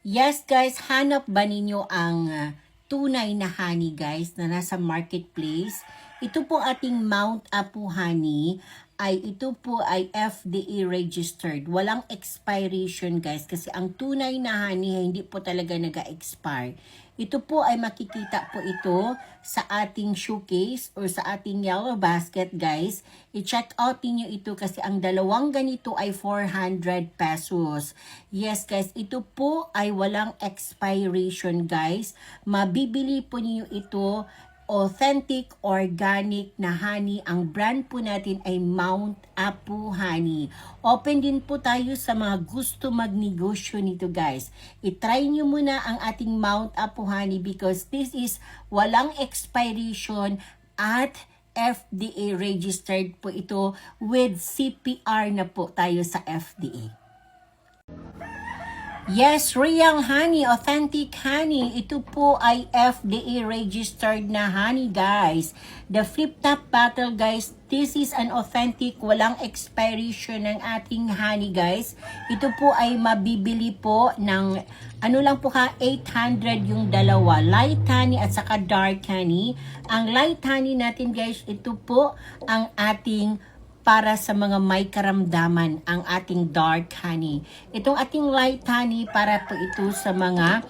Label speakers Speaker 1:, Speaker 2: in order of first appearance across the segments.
Speaker 1: Yes guys, hanap ba ninyo ang tunay na honey guys na nasa marketplace? Ito po ating Mount Apu honey ito po ay FDA registered. Walang expiration guys kasi ang tunay na honey hindi po talaga nag-expire. Ito po ay makikita po ito sa ating showcase or sa ating yellow basket guys. I-check out niyo ito kasi ang dalawang ganito ay 400 pesos. Yes guys, ito po ay walang expiration guys. Mabibili po niyo ito authentic, organic na honey. Ang brand po natin ay Mount Apu Honey. Open din po tayo sa mga gusto magnegosyo nito guys. I-try nyo muna ang ating Mount Apu Honey because this is walang expiration at FDA registered po ito with CPR na po tayo sa FDA. Yes, real honey, authentic honey. Ito po ay FDA registered na honey guys. The flip top bottle guys, this is an authentic, walang expiration ng ating honey guys. Ito po ay mabibili po ng ano lang po 800 yung dalawa. Light honey at saka dark honey. Ang light honey natin guys, ito po ang ating para sa mga may karamdaman, ang ating dark honey. Itong ating light honey para po ito sa mga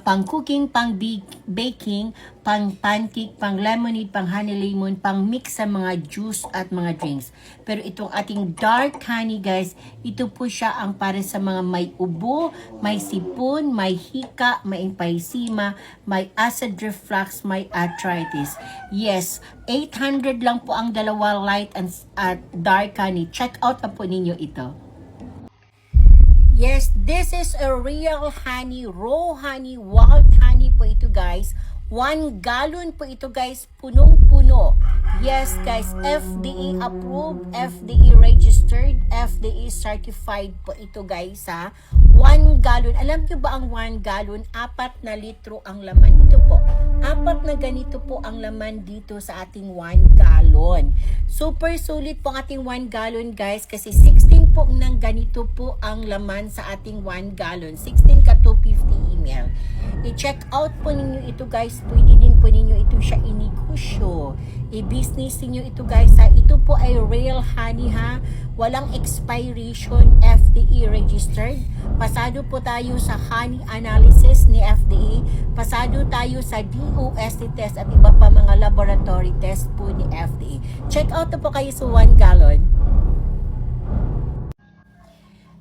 Speaker 1: pang cooking, pang baking, pang pancake, pang lemonade, pang honey lemon, pang mix sa mga juice at mga drinks. Pero itong ating dark honey guys, ito po siya ang para sa mga may ubo, may sipon, may hika, may emphysema, may acid reflux, may arthritis. Yes, 800 lang po ang dalawa light and dark honey. Check out na po ninyo ito. Yes, this is a real honey, raw honey, wild honey po ito guys. 1 gallon po ito guys, punong-puno. Yes guys, FDA approved, FDA registered, FDA certified po ito guys ha. 1 gallon. Alam niyo ba ang 1 gallon? 4 na litro ang laman. Ito po. 4 na ganito po ang laman dito sa ating 1 gallon. Super sulit po ang ating 1 gallon guys kasi 16 po ng ganito po ang laman sa ating 1 gallon. 16 ka 250 ml. I-check out po ninyo ito guys. Pwede din po ninyo ito siya inegosyo. I-business ninyo ito guys ha. Ito po ay real honey ha. Walang expiration, FDA registered. Pasado po tayo sa honey analysis ni FDA. Pasado tayo sa DOST test at iba pa mga laboratory test po ni FDA. Check out na po kayo sa 1 gallon.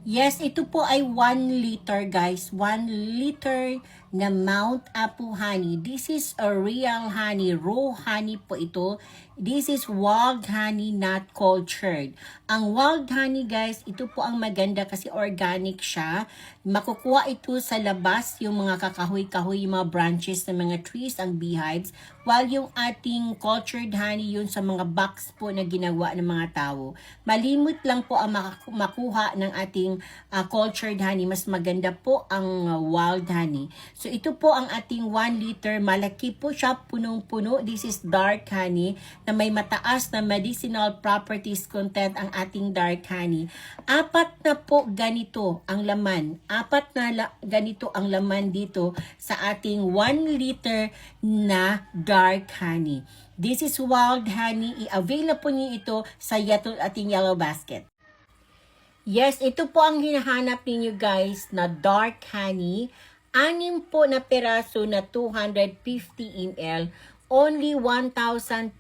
Speaker 1: Yes, ito po ay 1 liter guys. 1 liter na Mount Apu honey. This is a real honey, raw honey po ito. This is wild honey, not cultured. Ang wild honey guys, ito po ang maganda kasi organic siya. Makukuha ito sa labas, yung mga kakahoy-kahoy, yung mga branches ng mga trees, ang beehives. While yung ating cultured honey, yun sa mga box po na ginawa ng mga tao. Malimot lang po ang makuha ng ating cultured honey. Mas maganda po ang wild honey. So ito po ang ating 1 liter. Malaki po siya, punong-puno. This is dark honey na may mataas na medicinal properties content ang ating dark honey. 4 na po ganito ang laman. 4 na ganito ang laman dito sa ating 1 liter na dark honey. This is wild honey. I-avail na po niyo ito sa ating yellow basket. Yes, ito po ang hinahanap ninyo guys na dark honey. 6 po na peraso na 250 ml. Only 1,200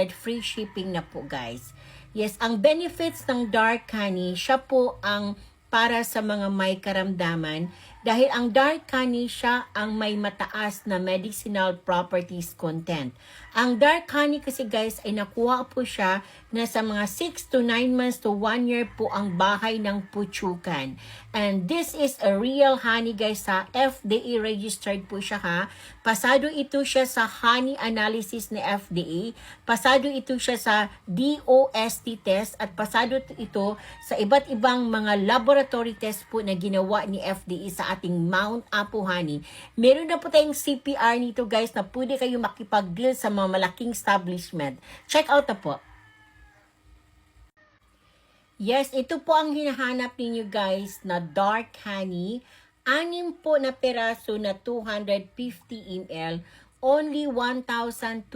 Speaker 1: free shipping na po guys. Yes, ang benefits ng dark honey, siya po ang para sa mga may karamdaman. Dahil ang dark honey siya ang may mataas na medicinal properties content. Ang dark honey kasi guys ay nakuha po siya na sa mga 6 to 9 months to 1 year po ang bahay ng puchukan. And this is a real honey guys ha. FDA registered po siya ha. Pasado ito siya sa honey analysis ni FDA. Pasado ito siya sa DOST test at pasado ito sa iba't ibang mga laboratory test po na ginawa ni FDA sa ating Mount Apu honey. Meron na po tayong CPR nito guys na pwede kayo makipag-deal sa mga malaking establishment. Check out na po. Yes, ito po ang hinahanap ninyo guys na dark honey. Anim po na peraso na 250 ml, only 1,200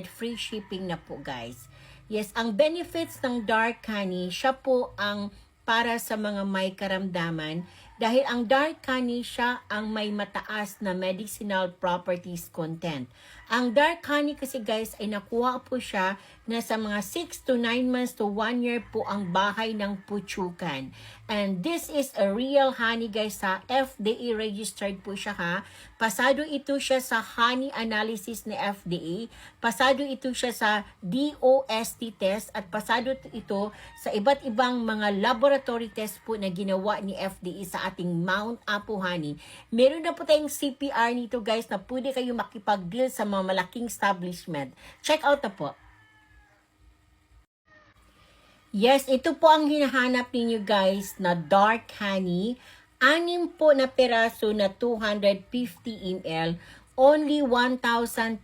Speaker 1: free shipping na po guys. Yes, ang benefits ng dark honey, siya po ang para sa mga may karamdaman dahil ang dark honey siya ang may mataas na medicinal properties content. Ang dark honey kasi guys ay nakuha po siya na sa mga 6 to 9 months to 1 year po ang bahay ng puchukan. And this is a real honey guys ha. FDA registered po siya ha. Pasado ito siya sa honey analysis ni FDA. Pasado ito siya sa DOST test at pasado ito sa iba't ibang mga laboratory test po na ginawa ni FDA sa ating Mount Apo honey. Meron na po tayong CPR nito guys na pwede kayo makipag-deal sa mga malaking establishment. Check out na po. Yes, ito po ang hinahanap ninyo guys na dark honey. Anim po na peraso na 250 ml, only 1,200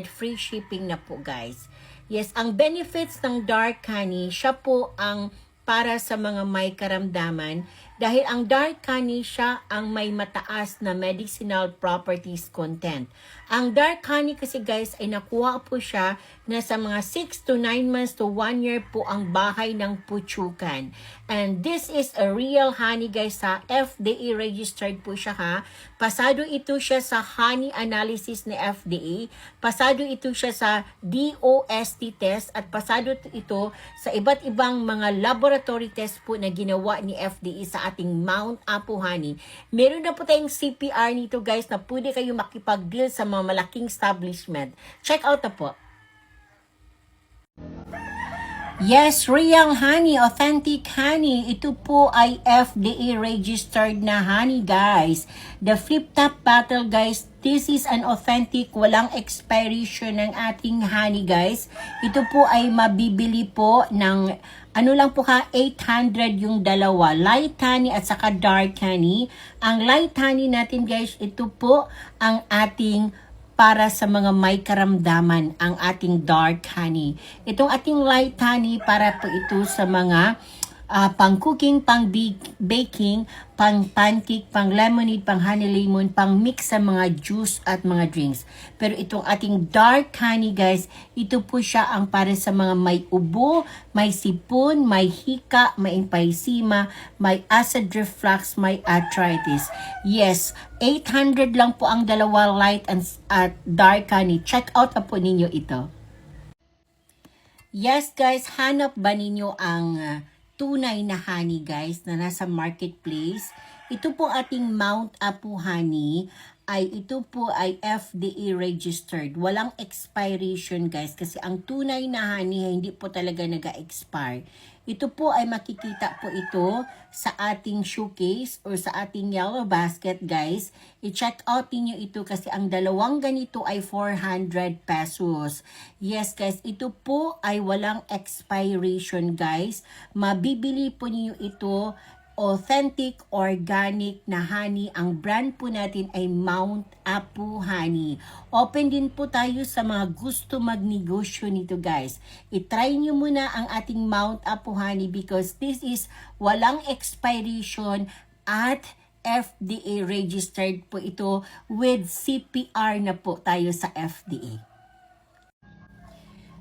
Speaker 1: free shipping na po guys. Yes, ang benefits ng dark honey, siya po ang para sa mga may karamdaman dahil ang dark honey siya ang may mataas na medicinal properties content. Ang dark honey kasi guys ay nakuha po siya na sa mga 6 to 9 months to 1 year po ang bahay ng puchukan. And this is a real honey guys ha. FDA registered po siya ha. Pasado ito siya sa honey analysis ni FDA. Pasado ito siya sa DOST test at pasado ito sa iba't ibang mga laboratory test po na ginawa ni FDA sa ating Mount Apo honey. Meron na po tayong CPR nito guys na pwede kayo makipag-deal sa mga malaking establishment. Check out na po. Yes, real honey, authentic honey. Ito po ay FDA registered na honey guys. The Flip Top Bottle guys, this is an authentic, walang expiration ng ating honey guys. Ito po ay mabibili po ng ano lang po ka, 800 yung dalawa. Light honey at saka dark honey. Ang light honey natin guys, ito po ang ating para sa mga may karamdaman, ang ating dark honey. Itong ating light honey para po ito sa mga pang cooking, pang baking, pang pancake, pang lemonade, pang honey lemon, pang mix sa mga juice at mga drinks. Pero itong ating dark honey guys, ito po siya ang para sa mga may ubo, may sipon, may hika, may emphysema, may acid reflux, may arthritis. Yes, 800 lang po ang dalawa light and dark honey. Check out na po ninyo ito. Yes guys, hanap ba ninyo ang tunay na honey guys na nasa marketplace? Ito po ating Mount Apo honey ito po ay FDA registered. Walang expiration guys kasi ang tunay na honey hindi po talaga nag-expire. Ito po ay makikita po ito sa ating showcase or sa ating yellow basket guys. I-check out niyo ito kasi ang dalawang ganito ay 400 pesos. Yes guys, ito po ay walang expiration guys. Mabibili po niyo ito authentic, organic na honey. Ang brand po natin ay Mount Apo honey. Open din po tayo sa mga gusto magnegosyo nito guys. I-try nyo muna ang ating Mount Apo honey because this is walang expiration at FDA registered po ito with CPR na po tayo sa FDA.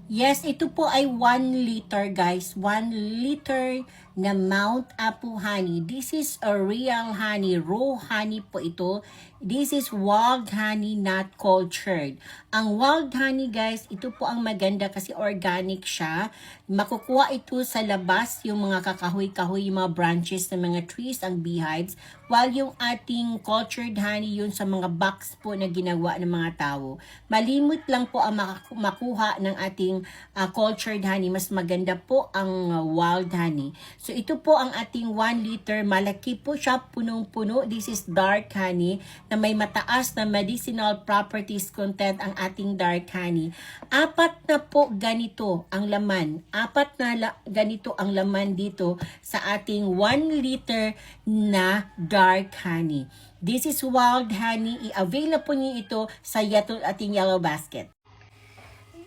Speaker 1: Yes, ito po ay 1 liter guys. 1 liter na Mount Apo honey. This is a real honey. Raw honey po ito. This is wild honey, not cultured. Ang wild honey guys, ito po ang maganda kasi organic siya. Makukuha ito sa labas, yung mga kakahoy-kahoy, yung mga branches ng mga trees, ang beehives. While yung ating cultured honey, yun sa mga box po na ginawa ng mga tao. Malimot lang po ang makuha ng ating cultured honey. Mas maganda po ang wild honey. So ito po ang ating 1 liter. Malaki po siya, punong-puno. This is dark honey na may mataas na medicinal properties content ang ating dark honey. 4 na po ganito ang laman. 4 na ganito ang laman dito sa ating 1 liter na dark honey. This is wild honey. I-avail na po niyo ito sa ating yellow basket.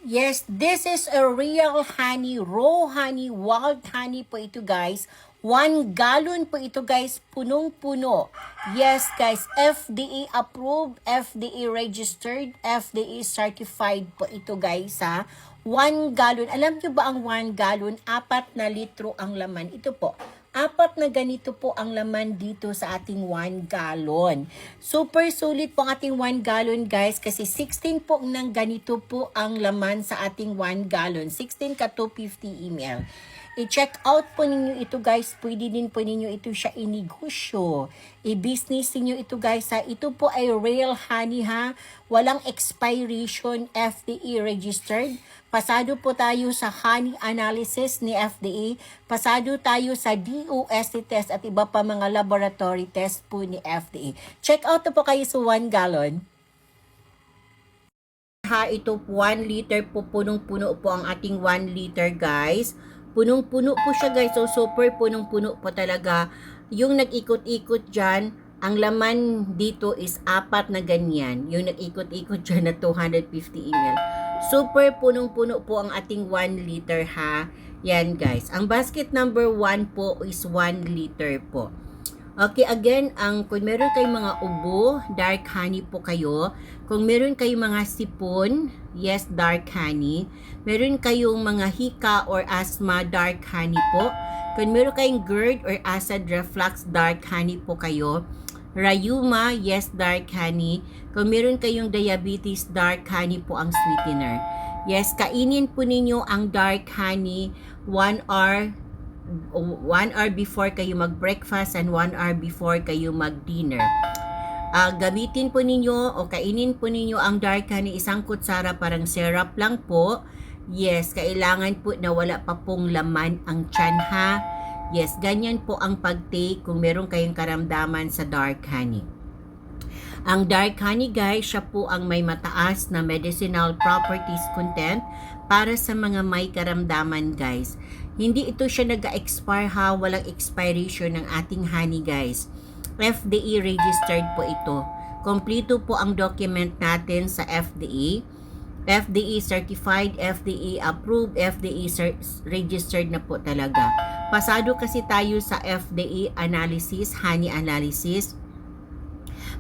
Speaker 1: Yes, this is a real honey, raw honey, wild honey po ito guys. 1 gallon po ito guys, punong-puno. Yes guys, FDA approved, FDA registered, FDA certified po ito guys ha. 1 gallon. Alam nyo ba ang 1 gallon? 4 na litro ang laman. Ito po. 4 na ganito po ang laman dito sa ating 1 gallon. Super sulit po ang ating 1 gallon guys kasi 16 po ng ganito po ang laman sa ating 1 gallon. 16 ka 250 ml. I-check out po ninyo ito guys. Pwede din po ninyo ito siya inegosyo. I-business ninyo ito guys ha. Ito po ay real honey ha. Walang expiration, FDA registered. Pasado po tayo sa honey analysis ni FDA. Pasado tayo sa DOST test at iba pa mga laboratory test po ni FDA. Check out na po kayo sa 1 gallon. Ha, ito 1 liter po, punong-puno po ang ating 1 liter guys. Punong-puno po siya guys. So super punong-puno po talaga. Yung nag-ikot-ikot dyan, ang laman dito is 4 na ganyan. Yung nag-ikot-ikot dyan na 250 ml. Super punong-puno po ang ating 1 liter ha. Yan guys. Ang basket number 1 po is 1 liter po. Okay, again, kung meron kayong mga ubo, dark honey po kayo. Kung meron kayong mga sipon, yes, dark honey. Meron kayong mga hika or asthma, dark honey po. Kung meron kayong GERD or acid reflux, dark honey po kayo. Rayuma, yes, dark honey. Kung meron kayong diabetes, dark honey po ang sweetener. Yes, kainin po ninyo ang dark honey 1 hour before kayo mag-breakfast and 1 hour before kayo mag-dinner. Gamitin po ninyo o kainin po ninyo ang dark honey, isang kutsara, parang syrup lang po. Yes, kailangan po na wala pa pong laman ang tiyan ha. Yes, ganyan po ang pag-take kung meron kayong karamdaman sa dark honey. Ang dark honey guys, siya po ang may mataas na medicinal properties content para sa mga may karamdaman guys. Hindi ito siya nag-expire ha, walang expiration ng ating honey guys. FDA registered po ito. Kompleto po ang document natin sa FDA. FDA certified, FDA approved, FDA registered na po talaga. Pasado kasi tayo sa FDA analysis, honey analysis.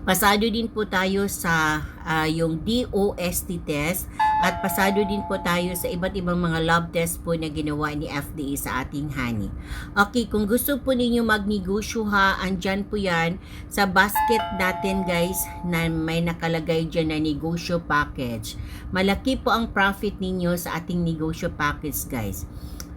Speaker 1: Pasado din po tayo sa yung DOST test at pasado din po tayo sa iba't ibang mga lab test po na ginawa ni FDA sa ating honey. Okay, kung gusto po ninyo magnegosyo ha, andyan po yan sa basket natin guys na may nakalagay dyan na negosyo package. Malaki po ang profit ninyo sa ating negosyo package guys.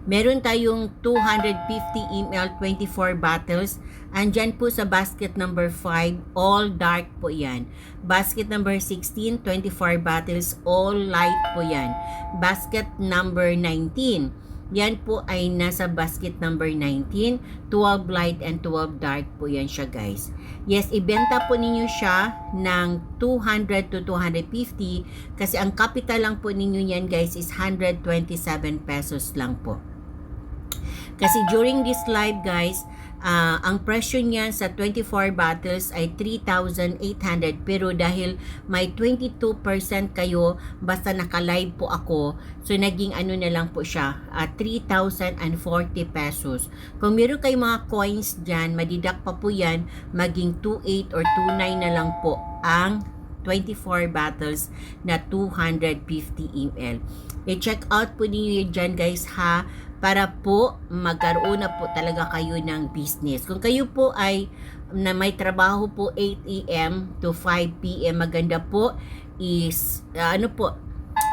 Speaker 1: Meron tayong 250 ml, 24 bottles. Andyan po sa basket number 5, all dark po yan. Basket number 16, 24 bottles, all light po yan. Basket number 19, yan po ay nasa basket number 19, 12 light and 12 dark po yan siya guys. Yes, ibenta po ninyo siya ng 200 to 250 kasi ang capital lang po ninyo yan guys is 127 pesos lang po. Kasi during this live guys, ang presyo niya sa 24 bottles ay 3,800 pero dahil may 22% kayo basta naka-live po ako, so naging ano na lang po siya, 3,040 pesos. Kung meron kayong mga coins dyan, madidak pa po yan, maging 28 or 29 na lang po ang 24 bottles na 250 ml. I-check out po niyo dyan guys ha, para po magkaroon na po talaga kayo ng business. Kung kayo po ay na may trabaho po 8 AM to 5 PM, maganda po is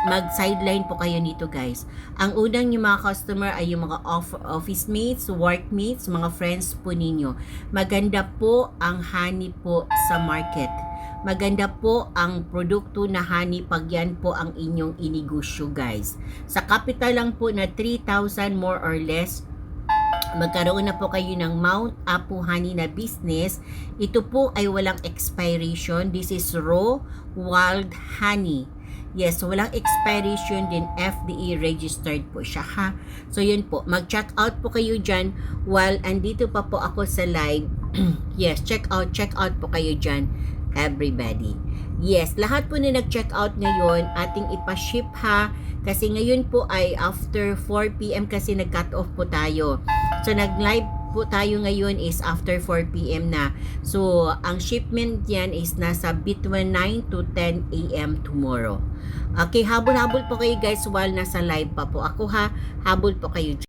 Speaker 1: mag-sideline po kayo nito guys. Ang unang yung mga customer ay yung mga office mates, workmates, mga friends po ninyo. Maganda po ang honey po sa market. Maganda po ang produkto na honey pag yan po ang inyong inegosyo guys. Sa capital lang po na 3,000 more or less, magkaroon na po kayo ng Mount Apo Honey na business. Ito po ay walang expiration. This is raw wild honey. Yes, walang expiration din, FDA registered po siya ha. So yun po, mag-check out po kayo dyan while andito pa po ako sa live. Yes, check out po kayo dyan everybody. Yes, lahat po na nag-check out ngayon, ating ipa-ship ha. Kasi ngayon po ay after 4 PM kasi nag-cut off po tayo. So nag-live po tayo ngayon is after 4 p.m. na. So, ang shipment yan is nasa between 9 to 10 a.m. tomorrow. Okay, habol-habol po kayo guys while nasa live pa po ako ha. Habol po kayo.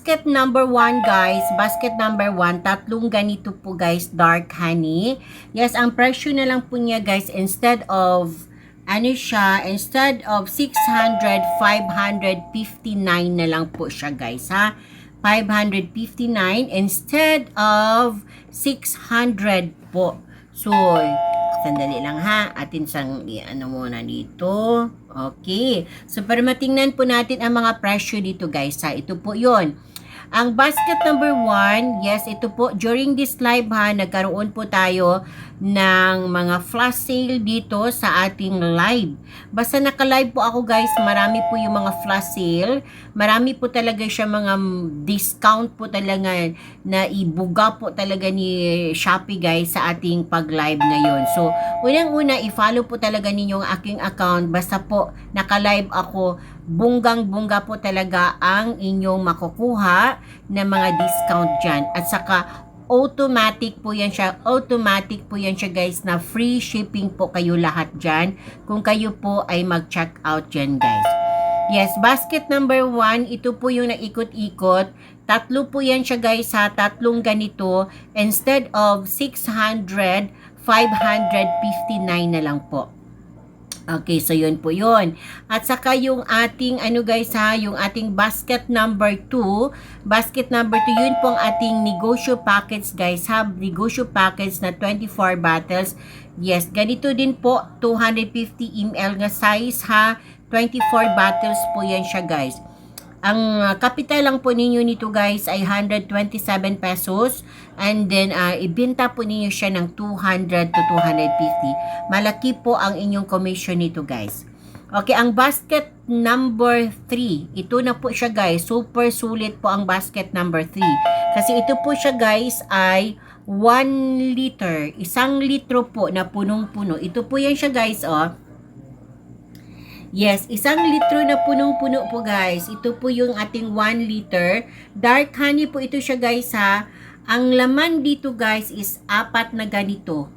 Speaker 1: Basket number 1 guys, basket number 1, tatlong ganito po guys, dark honey. Yes, ang presyo na lang po niya guys, instead of 600, 559 na lang po siya guys ha. 559 instead of 600 po. So, sandali lang ha. Atin sang ano muna dito. Okay. So, para matingnan po natin ang mga presyo dito guys ha. Ito po yon. Ang basket number 1, yes, ito po, during this live ha, nagkaroon po tayo ng mga flash sale dito sa ating live. Basta naka-live po ako guys, marami po yung mga flash sale. Marami po talaga siya mga discount po talaga na ibuga po talaga ni Shopee guys sa ating pag-live ngayon. So, unang-una, i-follow po talaga ninyo ang aking account. Basta po, naka-live ako, bunggang-bungga po talaga ang inyong makukuha na mga discount dyan. At saka, automatic po yan siya. Automatic po yan siya guys na free shipping po kayo lahat dyan kung kayo po ay mag-check out dyan guys. Yes, basket number 1, ito po yung naikot-ikot. Tatlo po yan siya guys ha, tatlong ganito. Instead of 600, 559 na lang po. Okay, so yun po yun. At saka yung ating ano guys ha, yung ating basket number 2. Basket number 2, yun po ang ating negosyo packets guys ha. Negosyo packets na 24 bottles. Yes, ganito din po, 250 ml nga size ha. 24 bottles po yan siya guys. Ang capital lang po ninyo nito guys ay 127 pesos. And then, ibenta po ninyo siya ng 200 to 250. Malaki po ang inyong commission nito guys. Okay, ang basket number 3. Ito na po siya guys. Super sulit po ang basket number 3. Kasi ito po siya guys ay 1 liter. 1 litro po na punong-puno. Ito po yan siya guys oh. Yes, 1 litro na punong-puno po guys. Ito po yung ating 1 liter. Dark honey po ito siya guys ha. Ang laman dito guys is 4 na ganito.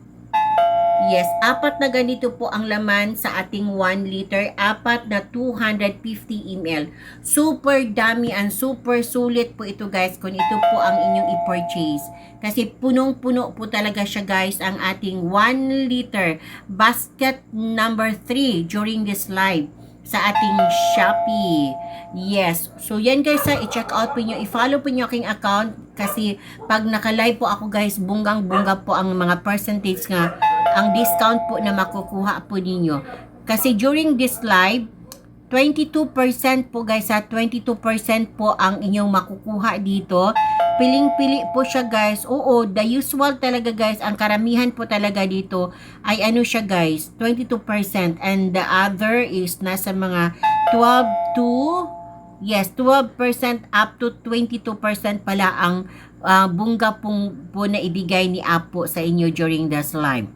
Speaker 1: Yes, 4 na ganito po ang laman sa ating 1 liter. 4 na 250 ml. Super dami and super sulit po ito guys kung ito po ang inyong i-purchase. Kasi punong-puno po talaga siya guys ang ating 1 liter basket number 3 during this live sa ating Shopee. Yes. So, yan guys ha, i-check out po nyo. I-follow po nyo aking account kasi pag naka-live po ako guys, bunggang-bunga po ang mga percentage nga, ang discount po na makukuha po ninyo. Kasi during this live, 22% po guys ha, 22% po ang inyong makukuha dito. Piling-pili po siya guys. Oo, the usual talaga guys. Ang karamihan po talaga dito ay ano siya guys, 22%. And the other is nasa mga 12 to, yes, 12% up to 22% pala ang bungga po na ibigay ni Apo sa inyo during this live.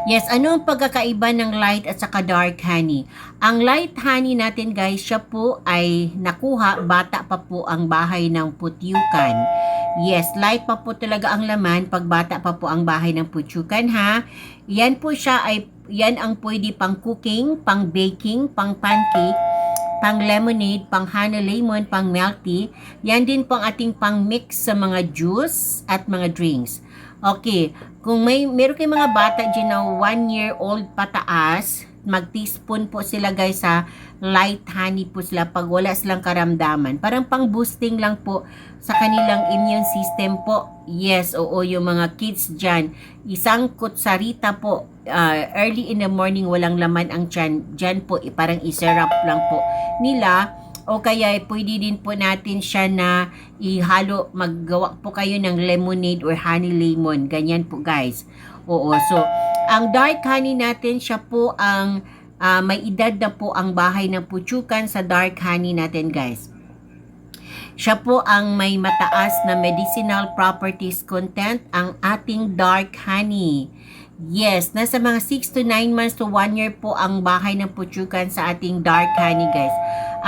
Speaker 1: Yes, ano ang pagkakaiba ng light at saka dark honey? Ang light honey natin guys, siya po ay nakuha, bata pa po ang bahay ng putyukan. Yes, light pa po talaga ang laman pag bata pa po ang bahay ng putyukan ha. Yan po siya ay, yan ang pwede pang cooking, pang baking, pang pancake, pang lemonade, pang honey lemon, pang milk tea. Yan din po ang ating pang mix sa mga juice at mga drinks. Okay, kung meron kayong mga bata dyan na 1-year-old pataas, mag-teaspoon po sila guys sa light honey po sila pag wala silang karamdaman. Parang pang boosting lang po sa kanilang immune system po. Yes, oo, yung mga kids dyan. Isang kutsarita po, early in the morning, walang laman ang tiyan. Dyan po, parang iserap lang po nila. O kaya pwede din po natin siya na ihalo, maggawa po kayo ng lemonade or honey lemon. Ganyan po guys. Oo, so ang dark honey natin, siya po ang may edad na po ang bahay ng putyukan sa dark honey natin guys. Siya po ang may mataas na medicinal properties content, ang ating dark honey. Yes, nasa mga 6 to 9 months to 1 year po ang bahay ng putyukan sa ating dark honey guys.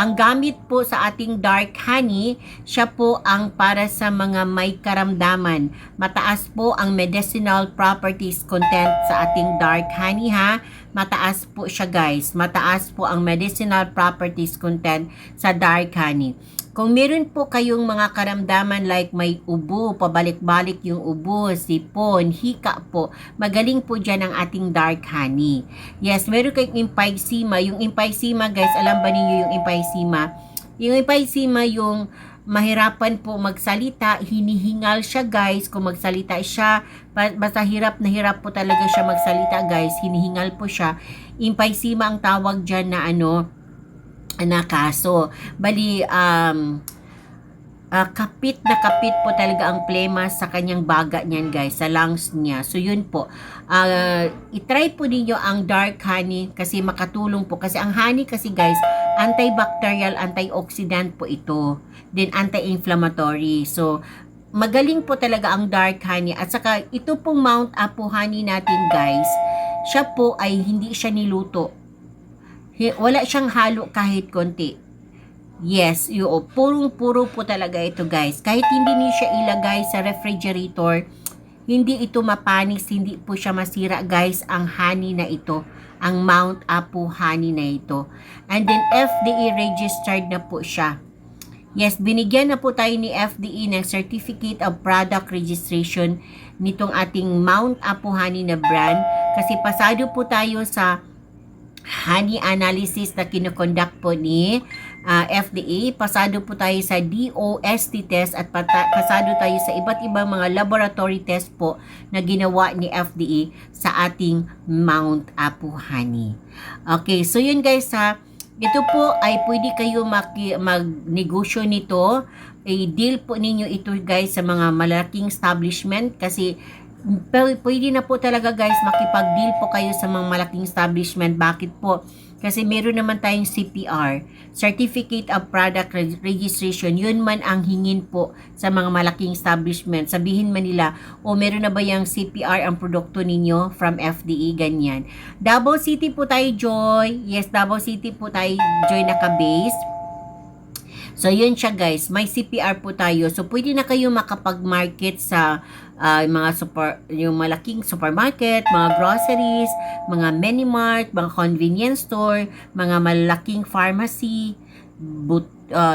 Speaker 1: Ang gamit po sa ating dark honey, siya po ang para sa mga may karamdaman. Mataas po ang medicinal properties content sa ating dark honey ha. Mataas po siya guys. Mataas po ang medicinal properties content sa dark honey. Kung meron po kayong mga karamdaman like may ubo, pabalik-balik yung ubo, sipon, hika po, magaling po dyan ang ating dark honey. Yes, meron kayong emphysema. Yung emphysema guys, alam ba ninyo yung emphysema? Yung emphysema yung mahirapan po magsalita, hinihingal siya guys, kung magsalita siya, basta hirap na hirap po talaga siya magsalita guys, hinihingal po siya. Emphysema ang tawag dyan na na kaso. Bali, kapit na kapit po talaga ang plema sa kanyang baga niyan guys, sa lungs niya. So yun po, itry po ninyo ang dark honey kasi makatulong po. Kasi ang honey kasi guys, antibacterial, antioxidant po ito. Then anti-inflammatory. So, magaling po talaga ang dark honey. At saka, ito pong Mount Apo honey natin guys, siya po ay hindi siya niluto. Wala siyang halo kahit konti. Yes, purong-puro po talaga ito guys. Kahit hindi niyo siya ilagay sa refrigerator, hindi ito mapanis, hindi po siya masira guys ang honey na ito. Ang Mount Apo honey na ito. And then FDA registered na po siya. Yes, binigyan na po tayo ni FDA ng Certificate of Product Registration nitong ating Mount Apo honey na brand. Kasi pasado po tayo sa honey analysis na kinoconduct po ni FDA, pasado po tayo sa DOST test at pasado tayo sa iba't ibang mga laboratory test po na ginawa ni FDA sa ating Mount Apo honey. Okay, so yun guys ha, ito po ay pwede kayo magnegosyo nito, i-deal po ninyo ito guys sa mga malaking establishment kasi pwede na po talaga guys makipag-deal po kayo sa mga malaking establishment. Bakit po? Kasi meron naman tayong CPR, Certificate of Product Registration. Yun man ang hingin po sa mga malaking establishment. Sabihin man nila, o meron na ba yung CPR ang produkto ninyo from FDA, ganyan. Davao City po tayo, Joy. Yes, Davao City po tayo, Joy, naka-base. So, yun siya guys. May CPR po tayo. So, pwede na kayo makapag-market sa yung malaking supermarket, mga groceries, mga minimart, mga convenience store, mga malaking pharmacy,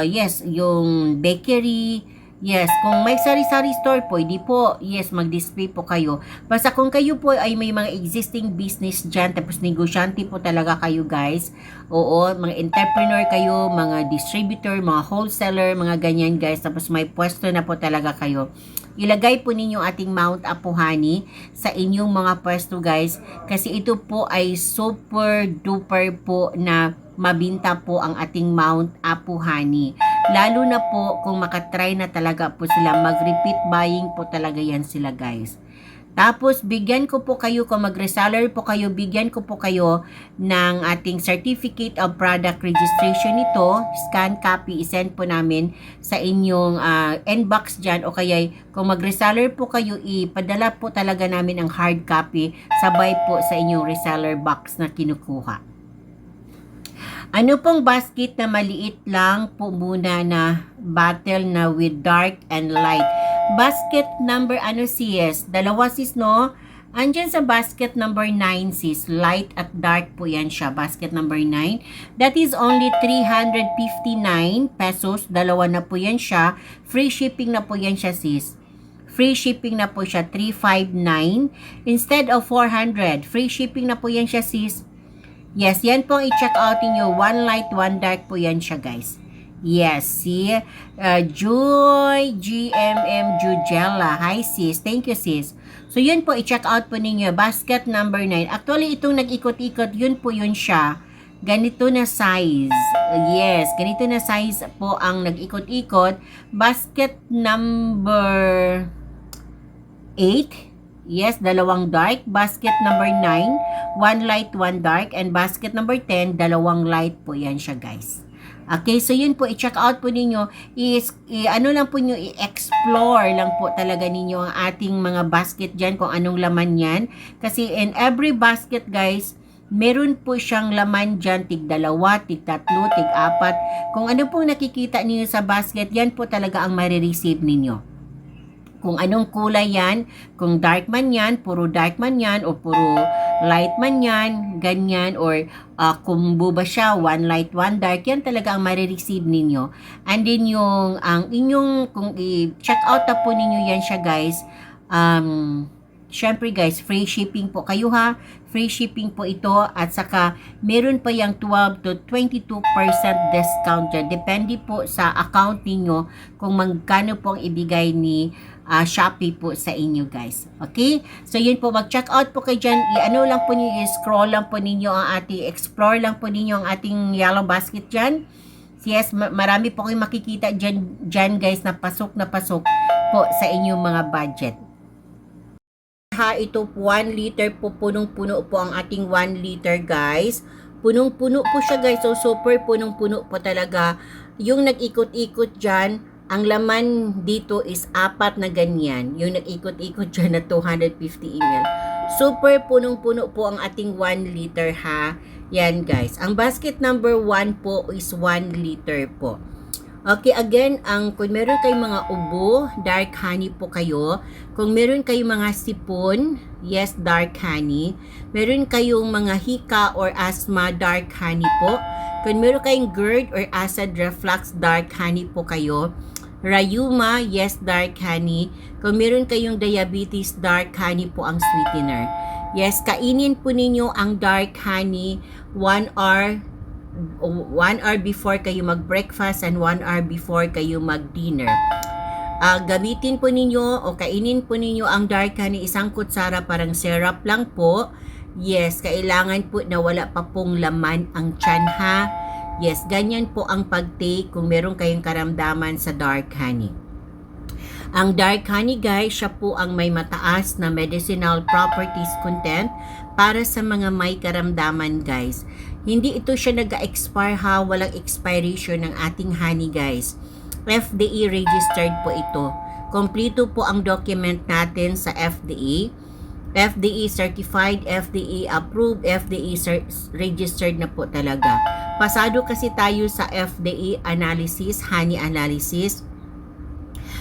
Speaker 1: yes, yung bakery. Yes, kung may sari-sari store, pwede po. Yes, mag-display po kayo. Basta kung kayo po ay may mga existing business dyan, tapos negosyante po talaga kayo guys. Oo, mga entrepreneur kayo, mga distributor, mga wholesaler, mga ganyan guys. Tapos may pwesto na po talaga kayo. Ilagay po ninyo ating Mount Apo honey sa inyong mga pwesto guys. Kasi ito po ay super duper po na mabinta po ang ating Mount Apo honey. Lalo na po kung makatry na talaga po sila, mag-repeat buying po talaga yan sila guys. Tapos bigyan ko po kayo, kung mag-reseller po kayo, bigyan ko po kayo ng ating Certificate of Product Registration nito. Scan copy, isend po namin sa inyong inbox dyan. O kaya kung mag-reseller po kayo, ipadala po talaga namin ang hard copy sabay po sa inyong reseller box na kinukuha. Ano pong basket na maliit lang po muna na bottle na with dark and light? Basket number sis? Dalawa sis no? Andyan sa basket number 9 sis. Light at dark po yan siya. Basket number 9. That is only 359 pesos. Dalawa na po yan siya. Free shipping na po yan siya sis. Free shipping na po siya. 359 instead of 400. Free shipping na po yan siya sis. Yes, yan po ang i-check out niyo. One light, one dark po yan siya guys. Yes, see? Joy, GMM, Jujella. Hi sis, thank you sis. So yun po, i-check out po ninyo. Basket number 9. Actually, itong nag-ikot-ikot, yun po yun siya. Ganito na size. Yes, ganito na size po ang nag-ikot-ikot. Basket number 8. Yes, dalawang dark. Basket number 9, one light, one dark. And basket number 10, dalawang light po yan siya guys. Okay, so yun po, i-check out po ninyo. Ano lang po nyo, i-explore lang po talaga ninyo ang ating mga basket dyan, kung anong laman yan. Kasi in every basket guys, meron po siyang laman dyan, tig 2, tig 3, tig 4. Kung ano pong nakikita niyo sa basket, yan po talaga ang marireceive ninyo. Kung anong kulay yan, kung dark man yan, puro dark man yan, o puro light man yan, ganyan, or kung buba siya, one light, one dark, yan talaga ang marireceive ninyo. And then yung, ang inyong, kung i-check out na po ninyo yan siya guys, syempre guys, free shipping po kayo ha. Free shipping po ito at saka meron pa yung 12 to 22% discount dyan. Depende po sa account ninyo kung magkano po ang ibigay ni Shopee po sa inyo guys. Okay? So yun po, mag-check out po kayo dyan. I-ano lang po ninyo, i-scroll lang po ninyo ang ating, explore lang po ninyo ang ating yellow basket dyan. Yes, marami po kayong makikita dyan guys na pasok po sa inyong mga budget. Ito 1 liter po, punong-puno po ang ating 1 liter guys. Punong-puno po siya guys. So super punong-puno po talaga. Yung nag-ikot-ikot dyan, ang laman dito is 4 na ganyan. Yung nag-ikot-ikot dyan na 250 ml. Super punong-puno po ang ating 1 liter ha. Yan guys. Ang basket number 1 po is 1 liter po. Okay, again, kung meron kayong mga ubo, dark honey po kayo. Kung meron kayong mga sipon, yes, dark honey. Meron kayong mga hika or asthma, dark honey po. Kung meron kayong GERD or acid reflux, dark honey po kayo. Rayuma, yes, dark honey. Kung meron kayong diabetes, dark honey po ang sweetener. Yes, kainin po ninyo ang dark honey 1 hour before kayo mag-breakfast and 1 hour before kayo mag-dinner. Gamitin po ninyo o kainin po ninyo ang dark honey, isang kutsara, parang syrup lang po. Yes, kailangan po na wala pa pong laman ang tiyan ha. Yes, ganyan po ang pag-take kung meron kayong karamdaman sa dark honey. Ang dark honey guys, siya po ang may mataas na medicinal properties content para sa mga may karamdaman guys. Hindi ito siya nag-expire ha, walang expiration ng ating honey guys. FDA registered po ito. Kompleto po ang document natin sa FDA. FDA certified, FDA approved, FDA registered na po talaga. Pasado kasi tayo sa FDA analysis, honey analysis.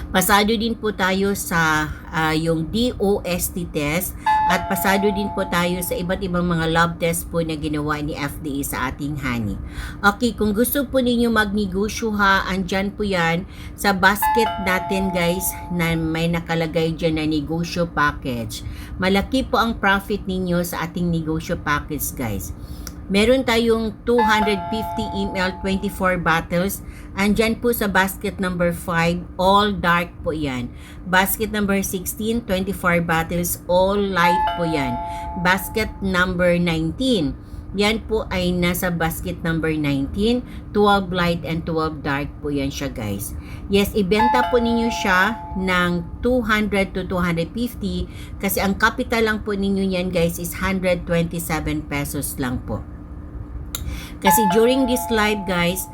Speaker 1: Pasado din po tayo sa yung DOST test at pasado din po tayo sa iba't ibang mga lab test po na ginawa ni FDA sa ating honey. Okay, kung gusto po ninyo magnegosyo ha, andyan po yan sa basket natin guys na may nakalagay dyan na negosyo package. Malaki po ang profit ninyo sa ating negosyo package guys. Meron tayong 250 ml 24 bottles. Andyan po sa basket number 5, all dark po yan. Basket number 16, 24 bottles, all light po yan. Basket number 19, yan po ay nasa basket number 19, 12 light and 12 dark po yan siya guys. Yes, ibenta po ninyo siya ng 200 to 250 kasi ang capital lang po ninyo yan guys is 127 pesos lang po. Kasi during this live guys,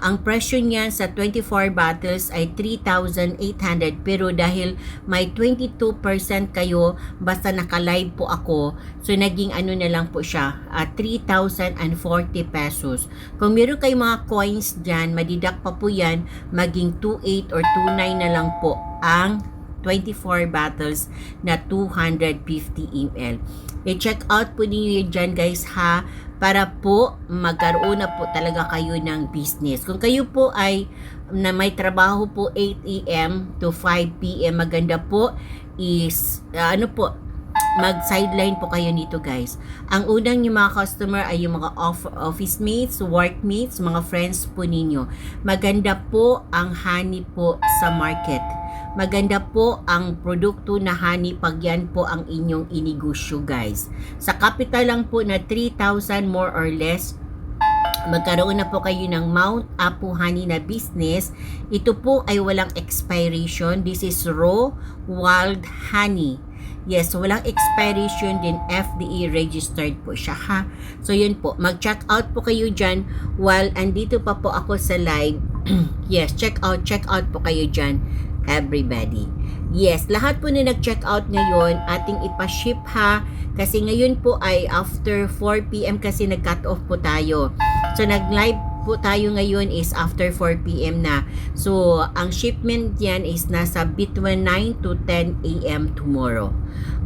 Speaker 1: ang presyo niyan sa 24 bottles ay 3,800 pero dahil may 22% kayo basta naka-live po ako, so naging ano na lang po siya, 3,040 pesos. Kung meron kayong mga coins dyan, madidak pa po yan, maging 28 or 29 na lang po ang 24 bottles na 250 ml. I-check out po ninyo dyan guys ha, para po magkaroon na po talaga kayo ng business. Kung kayo po ay na may trabaho po 8 AM to 5 PM, maganda po is mag-sideline po kayo nito guys. Ang unang yung mga customer ay yung mga office mates, workmates, mga friends po ninyo. Maganda po ang honey po sa market. Maganda po ang produkto na honey pag yan po ang inyong inegosyo guys. Sa capital lang po na 3,000 more or less, magkaroon na po kayo ng Mount Apu Honey na business. Ito po ay walang expiration. This is raw wild honey. Yes, walang expiration din, FDA registered po siya ha. So yun po, mag-check out po kayo dyan while andito pa po ako sa live. Yes, check out po kayo dyan everybody. Yes, lahat po na nag-check out ngayon, ating ipa-ship ha. Kasi ngayon po ay after 4 p.m. kasi nag-cut off po tayo. So nag-live po tayo ngayon is after 4 p.m. na. So ang shipment yan is nasa between 9 to 10 a.m. tomorrow.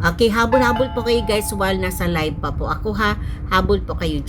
Speaker 1: Okay, habol-habol po kayo guys while nasa live pa po ako ha. Habol po kayo.